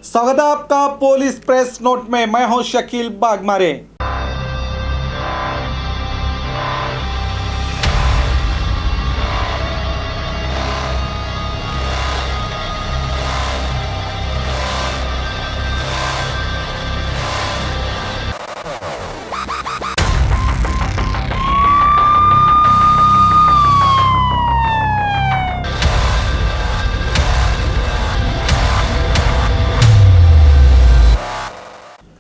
स्वागत है आपका पुलिस प्रेस नोट में। मैं हूं शकील बागमारे।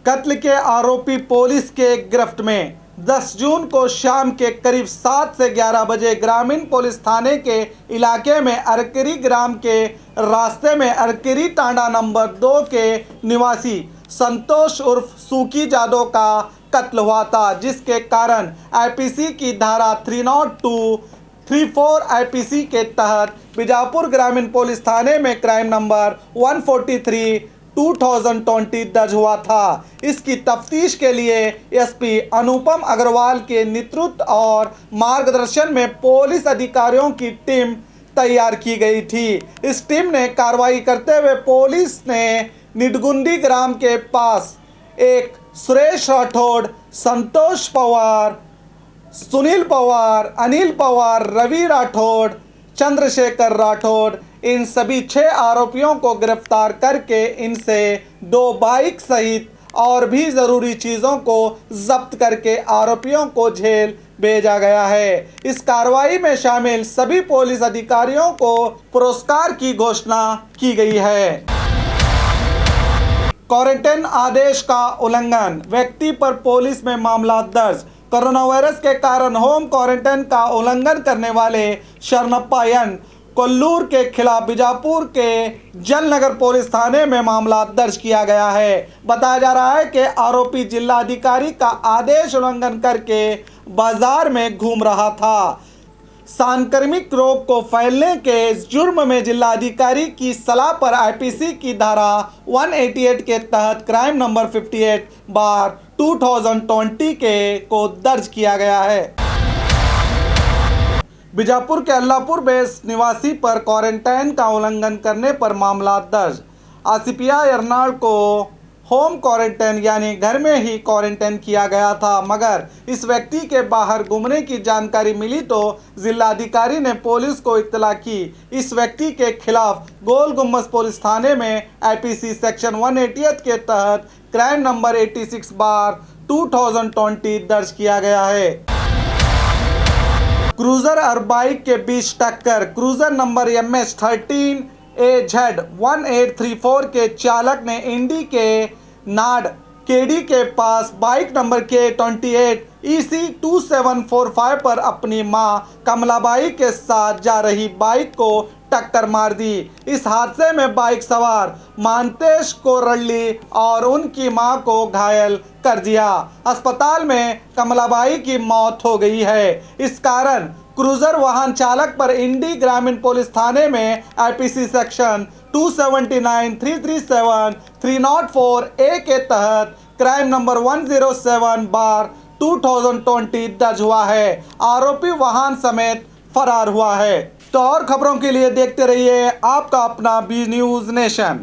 कत्ल के आरोपी पुलिस के गिरफ्त में। 10 जून को शाम के करीब 7 से 11 बजे ग्रामीण पुलिस थाने के इलाके में अरकरी ग्राम के रास्ते में अरकरी टांडा नंबर 2 के निवासी संतोष उर्फ सूकी जादव का कत्ल हुआ था, जिसके कारण आईपीसी की धारा 302, 34 आईपीसी के तहत बीजापुर ग्रामीण पुलिस थाने में क्राइम नंबर 143 2020 दर्ज हुआ था। इसकी तफ्तीश के लिए एसपी अनुपम अग्रवाल के नेतृत्व और मार्गदर्शन में पुलिस अधिकारियों की टीम तैयार की गई थी। इस टीम ने कार्रवाई करते हुए पुलिस ने निडगुंडी ग्राम के पास एक सुरेश राठौड़, संतोष पवार, सुनील पवार, अनिल पवार, रवि राठौड़, चंद्रशेखर राठौड़, इन सभी 6 आरोपियों को गिरफ्तार करके इनसे 2 बाइक सहित और भी ज़रूरी चीज़ों को जब्त करके आरोपियों को जेल भेजा गया है। इस कार्रवाई में शामिल सभी पुलिस अधिकारियों को पुरस्कार की घोषणा की गई है। क्वारंटाइन आदेश का उल्लंघन, व्यक्ति पर पुलिस में मामला दर्ज। कोरोना वायरस के कारण होम क्वारंटाइन का उल्लंघन करने वाले शरणप्पा एन कोल्लूर के खिलाफ बीजापुर के जलनगर पुलिस थाने में मामला दर्ज किया गया है। बताया जा रहा है कि आरोपी जिलाधिकारी का आदेश उल्लंघन करके बाजार में घूम रहा था। सांक्रमिक रोग को फैलने के जुर्म में जिलाधिकारी की सलाह पर आईपीसी की धारा 188 के तहत क्राइम नंबर 58/2020 को दर्ज किया गया है। बीजापुर के अल्लाहपुर बेस निवासी पर क्वारंटाइन का उल्लंघन करने पर मामला दर्ज। आसिफिया एर्नाड को होम क्वारंटाइन यानी घर में ही क्वारंटाइन किया गया था, मगर इस व्यक्ति के बाहर घूमने की जानकारी मिली तो जिलाधिकारी ने पुलिस को इत्तला की। इस व्यक्ति के खिलाफ गोल गुम्बद पुलिस थाने में आईपीसी सेक्शन 188 के तहत क्राइम नंबर 86/2020 दर्ज किया गया है। क्रूजर और बाइक के बीच टक्कर। क्रूजर नंबर MS13AZ1834 के चालक ने इंडी के नाड केडी के पास बाइक नंबर K28EC2745 पर अपनी मां कमलाबाई के साथ जा रही बाइक को टक्कर मार दी। इस हादसे में बाइक सवार मानतेश कोरल्ली और उनकी मां को घायल कर दिया। अस्पताल में कमलाबाई की मौत हो गई है। इस कारण क्रूजर वाहन चालक पर इंडी ग्रामीण पुलिस थाने में आईपीसी सेक्शन 279, 337, 304A के तहत क्राइम नंबर 107/2020 दर्ज हुआ है। आरोपी वाहन समेत फरार हुआ है। तो और खबरों के लिए देखते रहिए आपका अपना बी न्यूज़ नेशन।